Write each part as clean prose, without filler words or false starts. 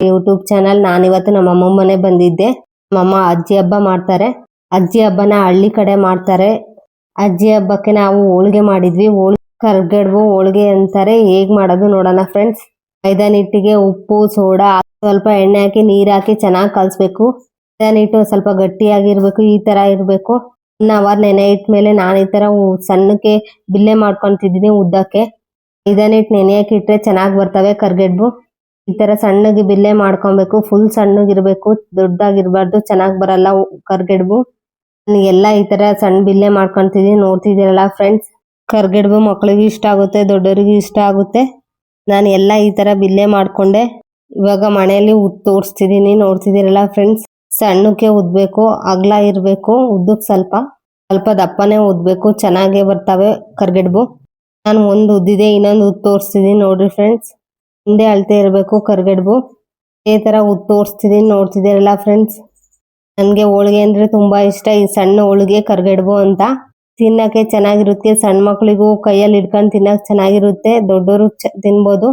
YouTube channel. ನಾನಿವತ್ತು ನಮ್ಮ ಅಮ್ಮ ಮನೆ ಬಂದಿದ್ದೆ. ನಮ್ಮಮ್ಮ ಅಜ್ಜಿ ಹಬ್ಬ ಮಾಡ್ತಾರೆ. ಅಜ್ಜಿ ಹಬ್ಬನ ಹಳ್ಳಿ ಕಡೆ ಮಾಡ್ತಾರೆ. ಅಜ್ಜಿ ಹಬ್ಬಕ್ಕೆ ನಾವು ಹೋಳಿಗೆ ಮಾಡಿದ್ವಿ. ಕರ್ಗಡ್ಬು ಹೋಳಿಗೆ ಅಂತಾರೆ. ಹೇಗ್ ಮಾಡೋದು ನೋಡೋಣ ಫ್ರೆಂಡ್ಸ್. ಮೈದಾ ಹಿಟ್ಟಿಗೆ ಉಪ್ಪು, ಸೋಡಾ, ಸ್ವಲ್ಪ ಎಣ್ಣೆ ಹಾಕಿ ನೀರ್ ಹಾಕಿ ಚೆನ್ನಾಗಿ ಕಲಸ್ಬೇಕು. ಮೈದಾ ಹಿಟ್ಟು ಸ್ವಲ್ಪ ಗಟ್ಟಿಯಾಗಿರ್ಬೇಕು. ಈ ತರ ಇರ್ಬೇಕು. 1 ಅವರ್ ನೆನೆ ಇಟ್ಮೇಲೆ ನಾನು ಈ ತರ ಸಣ್ಣಕ್ಕೆ ಬಿಲ್ಲೆ ಮಾಡ್ಕೊಂತಿದ್ದೀನಿ ಉದ್ದಕ್ಕೆ. ಮೈದಾ ಹಿಟ್ಟು ನೆನೆಯಕ್ಕೆ ಇಟ್ರೆ ಚೆನ್ನಾಗಿ ಬರ್ತವೆ ಕರ್ಗಡ್ಬು. ಈ ತರ ಸಣ್ಣಗೆ ಬಿಲ್ಲೆ ಮಾಡ್ಕೊಬೇಕು. ಫುಲ್ ಸಣ್ಣಗಿರ್ಬೇಕು, ದೊಡ್ಡದಾಗಿರ್ಬಾರ್ದು, ಚೆನ್ನಾಗಿ ಬರಲ್ಲ ಕರ್ಗಡ್ಬು. ಎಲ್ಲ ಈ ತರ ಸಣ್ಣ ಬಿಲ್ಲೆ ಮಾಡ್ಕೊಂತಿದೀನಿ, ನೋಡ್ತಿದ್ದೀರಲ್ಲ ಫ್ರೆಂಡ್ಸ್. ಕರ್ಗಡ್ಬು ಮಕ್ಕಳಿಗೂ ಇಷ್ಟ ಆಗುತ್ತೆ, ದೊಡ್ಡವರಿಗೂ ಇಷ್ಟ ಆಗುತ್ತೆ. ನಾನು ಎಲ್ಲ ಈ ತರ ಬಿಲ್ಲೆ ಮಾಡ್ಕೊಂಡೆ. ಇವಾಗ ಮನೆಯಲ್ಲಿ ಉದ್ದು ತೋರಿಸ್ತಿದೀನಿ, ನೋಡ್ತಿದ್ದೀರಲ್ಲ ಫ್ರೆಂಡ್ಸ್. ಸಣ್ಣಕ್ಕೆ ಉದ್ಬೇಕು, ಅಗಲ ಇರ್ಬೇಕು. ಉದ್ದಕ್ಕೆ ಸ್ವಲ್ಪ ದಪ್ಪನೇ ಉದ್ಬೇಕು, ಚೆನ್ನಾಗೇ ಬರ್ತವೆ ಕರ್ಗಡ್ಬು. ನಾನು ಒಂದು ಉದ್ದಿದೆ, ಇನ್ನೊಂದು ಉದ್ದು ತೋರಿಸ್ತಿದೀನಿ ನೋಡ್ರಿ ಫ್ರೆಂಡ್ಸ್. ಒಂದೇ ಅಳತೆ ಇರಬೇಕು ಕರ್ಗಡ್ಬು. ಇದೇ ತರ ಉದ್ದು ತೋರಿಸ್ತಿದೀನಿ, ನೋಡ್ತಿದ್ದೀರಲ್ಲ ಫ್ರೆಂಡ್ಸ್. ನನಗೆ ಹೋಳಿಗೆ ಅಂದ್ರೆ ತುಂಬಾ ಇಷ್ಟ. ಈ ಸಣ್ಣ ಹೋಳಿಗೆ ಕರ್ಗಡ್ಬು ಅಂತ ತಿನ್ನಕ್ಕೆ ಚೆನ್ನಾಗಿರುತ್ತೆ. ಸಣ್ಣ ಮಕ್ಕಳಿಗೂ ಕೈಯಲ್ಲಿ ಹಿಡ್ಕೊಂಡು ತಿನ್ನಕ್ ಚೆನ್ನಾಗಿರುತ್ತೆ, ದೊಡ್ಡವರು ತಿನ್ಬೋದು.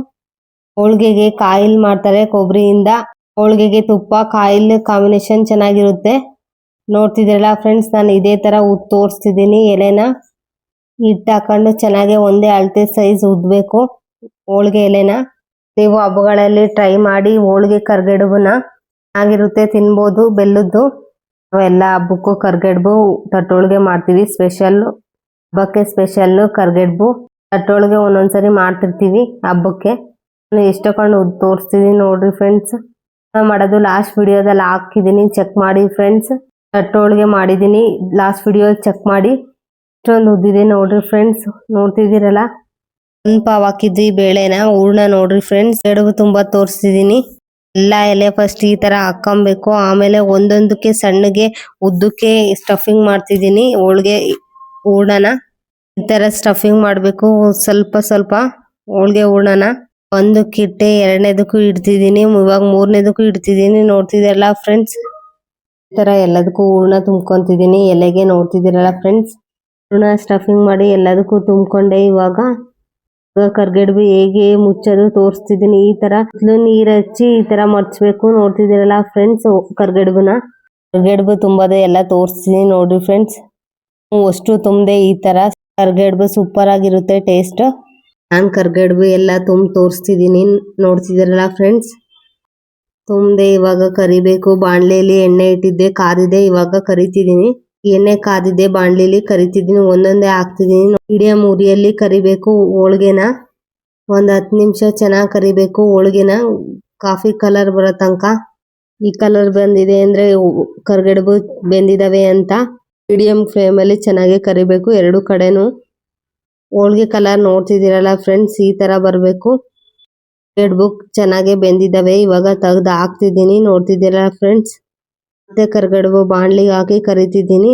ಹೋಳಿಗೆಗೆ ಕಾಯಿಲ್ ಮಾಡ್ತಾರೆ ಕೊಬ್ಬರಿಯಿಂದ. ಹೋಳಿಗೆಗೆ ತುಪ್ಪ, ಕಾಯಿಲ್ ಕಾಂಬಿನೇಷನ್ ಚೆನ್ನಾಗಿರುತ್ತೆ. ನೋಡ್ತಿದ್ದೀರಲ್ಲ ಫ್ರೆಂಡ್ಸ್, ನಾನು ಇದೇ ತರ ಉದ್ದು ತೋರಿಸ್ತಿದ್ದೀನಿ. ಎಲೆನ ಹಿಟ್ಟು ಹಾಕೊಂಡು ಚೆನ್ನಾಗಿ ಒಂದೇ ಅಳತೆ ಸೈಜ್ ಉದ್ಬೇಕು ಹೋಳಿಗೆ ಎಲೆನ. ನೀವು ಹಬ್ಬಗಳಲ್ಲಿ ಟ್ರೈ ಮಾಡಿ ಹೋಳಿಗೆ ಕರ್ಗಡ್ಬುನ. ಚೆನ್ನಾಗಿರುತ್ತೆ, ತಿನ್ಬೋದು. ಬೆಲ್ಲದ್ದು ನಾವೆಲ್ಲ ಹಬ್ಬಕ್ಕೂ ಕರ್ಗಡ್ಬು ತಟ್ಟೋಳಿಗೆ ಮಾಡ್ತೀವಿ. ಸ್ಪೆಷಲ್ ಹಬ್ಬಕ್ಕೆ ಸ್ಪೆಷಲ್ ಕರ್ಗಡ್ಬು ತಟ್ಟೋಳಿಗೆ ಒಂದೊಂದ್ಸರಿ ಮಾಡ್ತಿರ್ತೀವಿ ಹಬ್ಬಕ್ಕೆ. ನಾನು ಎಷ್ಟೊಂದು ಉದ್ದು ತೋರಿಸ್ತಿದೀನಿ ನೋಡ್ರಿ ಫ್ರೆಂಡ್ಸ್. ಮಾಡೋದು ಲಾಸ್ಟ್ ವಿಡಿಯೋದಲ್ಲಿ ಹಾಕಿದೀನಿ, ಚೆಕ್ ಮಾಡಿ ಫ್ರೆಂಡ್ಸ್. ತಟ್ಟೋಳಿಗೆ ಮಾಡಿದೀನಿ, ಲಾಸ್ಟ್ ವಿಡಿಯೋ ಚೆಕ್ ಮಾಡಿ. ಇಷ್ಟೊಂದು ಉದ್ದಿದೆ ನೋಡ್ರಿ ಫ್ರೆಂಡ್ಸ್, ನೋಡ್ತಿದ್ದೀರಲ್ಲ. ಒಂದು ಪಾವ್ ಹಾಕಿದ್ವಿ ಬೇಳೆನ, ಹೂರ್ಣ ನೋಡ್ರಿ ಫ್ರೆಂಡ್ಸ್. ಕರ್ಗಡ್ಬು ತುಂಬಾ ತೋರಿಸ್ತಿದೀನಿ. ಎಲ್ಲ ಎಲೆ ಫಸ್ಟ್ ಈ ತರ ಹಾಕೊಬೇಕು. ಆಮೇಲೆ ಒಂದೊಂದಕ್ಕೆ ಸಣ್ಣಗೆ ಉದ್ದಕ್ಕೆ ಸ್ಟಫಿಂಗ್ ಮಾಡ್ತಿದೀನಿ ಹೋಳಿಗೆ ಹೂರ್ಣನ. ಈ ತರ ಸ್ಟಫಿಂಗ್ ಮಾಡ್ಬೇಕು. ಸ್ವಲ್ಪ ಹೋಳಿಗೆ ಹೂರ್ಣನ ಒಂದಕ್ಕೆ ಇಟ್ಟೆ, ಎರಡನೇದಕ್ಕೂ ಇಡ್ತಿದೀನಿ, ಇವಾಗ ಮೂರನೇದಕ್ಕೂ ಇಡ್ತಿದೀನಿ. ನೋಡ್ತಿದ್ದೀರಲ್ಲ ಫ್ರೆಂಡ್ಸ್. ಈ ತರ ಎಲ್ಲದಕ್ಕೂ ಹೂರ್ಣ ತುಂಬ್ಕೊಂತಿದೀನಿ ಎಲೆಗೆ. ನೋಡ್ತಿದ್ದೀರಲ್ಲ ಫ್ರೆಂಡ್ಸ್, ಹೂರ್ಣ ಸ್ಟಫಿಂಗ್ ಮಾಡಿ ಎಲ್ಲದಕ್ಕೂ ತುಂಬ್ಕೊಂಡೆ. ಇವಾಗ ಕರ್ಗಡ್ಬು ಹೇಗೆ ಮುಚ್ಚೋದು ತೋರಿಸ್ತಿದೀನಿ. ಈ ತರ ನೀರ್ ಹಚ್ಚಿ ಈ ತರ ಮಡ್ಚ್ಬೇಕು. ನೋಡ್ತಿದ್ದೀರಲ್ಲ ಫ್ರೆಂಡ್ಸ್ ಕರ್ಗಡ್ಬು ತುಂಬೋದು ಎಲ್ಲ ತೋರಿಸ್ತೀನಿ ನೋಡ್ರಿ ಫ್ರೆಂಡ್ಸ್. ಅಷ್ಟು ತುಂಬದೆ ಈ ತರ ಕರ್ಗಡ್ಬು ಸೂಪರ್ ಆಗಿರುತ್ತೆ ಟೇಸ್ಟ್. ನಾನು ಕರ್ಗಡ್ಬು ಎಲ್ಲ ತೋರಿಸ್ತಿದೀನಿ, ನೋಡ್ತಿದ್ದೀರಲ್ಲ ಫ್ರೆಂಡ್ಸ್. ತುಂಬದೆ ಇವಾಗ ಕರಿಬೇಕು. ಬಾಣ್ಲೆಯಲ್ಲಿ ಎಣ್ಣೆ ಇಟ್ಟಿದ್ದೆ, ಕಾದಿದೆ. ಇವಾಗ ಕರಿತಿದೀನಿ. ಎಣ್ಣೆ ಕಾದಿದೆ, ಬಾಣ್ಲಿಲಿ ಕರಿತಿದೀನಿ. ಒಂದೊಂದೇ ಹಾಕ್ತಿದೀನಿ. ಮೀಡಿಯಂ ಉರಿಯಲ್ಲಿ ಕರಿಬೇಕು ಹೋಳಿಗೆನ. 10 ನಿಮಿಷ ಚೆನ್ನಾಗಿ ಕರಿಬೇಕು ಹೋಳಿಗೆನ, ಕಾಫಿ ಕಲರ್ ಬರೋ ತನಕ. ಈ ಕಲರ್ ಬಂದಿದೆ ಅಂದ್ರೆ ಕರ್ಗಡ್ಬು ಬೆಂದಿದಾವೆ ಅಂತ. ಮೀಡಿಯಂ ಫ್ಲೇಮ್ ಅಲ್ಲಿ ಚೆನ್ನಾಗಿ ಕರಿಬೇಕು ಎರಡು ಕಡೆನು. ಹೋಳಿಗೆ ಕಲರ್ ನೋಡ್ತಿದ್ದೀರಲ್ಲ ಫ್ರೆಂಡ್ಸ್, ಈ ತರ ಬರ್ಬೇಕು. ಕರ್ಗಡ್ಬು ಚೆನ್ನಾಗಿ ಬೆಂದಿದಾವೆ. ಇವಾಗ ತೆಗ್ದು ಹಾಕ್ತಿದ್ದೀನಿ, ನೋಡ್ತಿದ್ದೀರಲ್ಲ ಫ್ರೆಂಡ್ಸ್. ಮತ್ತೆ ಕರ್ಗಡ್ಬು ಬಾಣ್ಲಿಗೆ ಹಾಕಿ ಕರಿತಿದ್ದೀನಿ.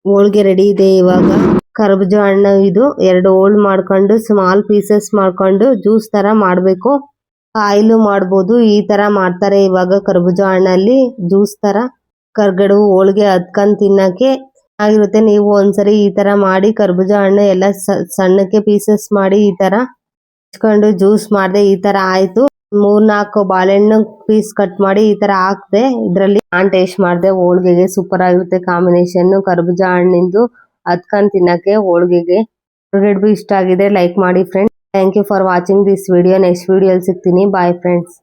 ಹೋಳಿಗೆ ರೆಡಿ ಇದೆ. ಇವಾಗ ಕರ್ಬೂಜ ಹಣ್ಣು ಇದು 2 ಹೋಳ್ ಮಾಡ್ಕೊಂಡು ಸ್ಮಾಲ್ ಪೀಸಸ್ ಮಾಡ್ಕೊಂಡು ಜ್ಯೂಸ್ ತರ ಮಾಡ್ಬೇಕು. ಕಾಯಿಲು ಮಾಡ್ಬೋದು. ಈ ತರ ಮಾಡ್ತಾರೆ ಇವಾಗ ಕರ್ಬೂಜ ಹಣ್ಣಲ್ಲಿ ಜ್ಯೂಸ್ ತರ. ಕರ್ಗಡ್ಬು ಹೋಳಿಗೆ ಅದ್ಕೊಂಡ್ ತಿನ್ನಕ್ಕೆ ಆಗಿರುತ್ತೆ. ನೀವು ಒಂದ್ಸರಿ ಈ ತರ ಮಾಡಿ ಕರ್ಬೂಜ ಹಣ್ಣು ಎಲ್ಲ ಸಣ್ಣಕ್ಕೆ ಪೀಸಸ್ ಮಾಡಿ ಈ ತರ ಹಚ್ಕೊಂಡು ಜ್ಯೂಸ್ ಮಾಡಿದೆ. ಈ ತರ ಆಯ್ತು. 3-4 ಬಾಳೆಹಣ್ಣು ಪೀಸ್ ಕಟ್ ಮಾಡಿ ಈ ತರ ಹಾಕ್ದೆ ಇದ್ರಲ್ಲಿ. ನಾನ್ ಟೇಸ್ಟ್ ಮಾಡಿದೆ ಹೋಳಿಗೆಗೆ, ಸೂಪರ್ ಆಗಿರುತ್ತೆ ಕಾಂಬಿನೇಷನ್. ಕರ್ಬೂಜ ಹಣ್ಣಿಂದು ಅದ್ಕೊಂಡ್ ತಿನ್ನಕ್ಕೆ ಹೋಳಿಗೆಗೆ. ಕರ್ಗಡ್ಬು ಇಷ್ಟ ಆಗಿದೆ ಲೈಕ್ ಮಾಡಿ friends. Thank you for watching this video. Next ವಿಡಿಯೋಲಿ ಸಿಗ್ತೀನಿ. Bye friends.